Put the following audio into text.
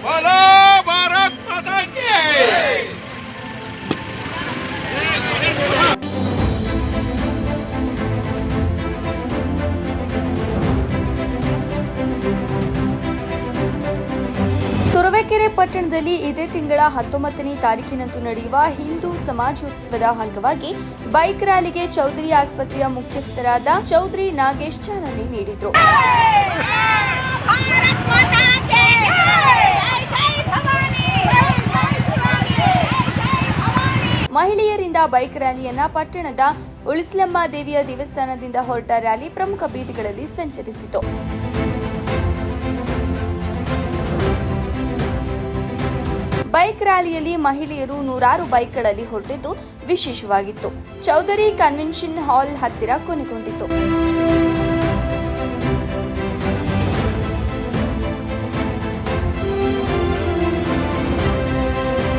बोलो भारत माता की। ತುರುವೇಕೆರೆ ಪಟ್ಟಣದಲ್ಲಿ ಇದೇ ತಿಂಗಳ 19ನೇ ತಾರೀಕಿನಂದು ನಡೆಯುವ ಹಿಂದೂ ಸಮಾಜೋತ್ಸವದ ಅಂಗವಾಗಿ ಬೈಕ್ ರ್ಯಾಲಿಗೆ ಚೌಧರಿ ಆಸ್ಪತ್ರೆಯ ಮುಖ್ಯಸ್ಥರಾದ ಚೌಧರಿ ನಾಗೇಶ್ ಚಾಲನೆ ನೀಡಿದರು. ಮಹಿಳೆಯರಿಂದ ಬೈಕ್ ರ್ಯಾಲಿಯನ್ನ ಪಟ್ಟಣದ ಉಳಿಸ್ಲಮ್ಮ ದೇವಿಯ ದೇವಸ್ಥಾನದಿಂದ ಹೊರಟ ರ್ಯಾಲಿ ಪ್ರಮುಖ ಬೀದಿಗಳಲ್ಲಿ ಸಂಚರಿಸಿತು. ಬೈಕ್ ರ್ಯಾಲಿಯಲ್ಲಿ ಮಹಿಳೆಯರು ನೂರಾರು ಬೈಕ್ಗಳಲ್ಲಿ ಹೊರಟಿದ್ದು ವಿಶೇಷವಾಗಿತ್ತು. ಚೌಧರಿ ಕನ್ವೆನ್ಷನ್ ಹಾಲ್ ಹತ್ತಿರ ಕೊನೆಗೊಂಡಿತು.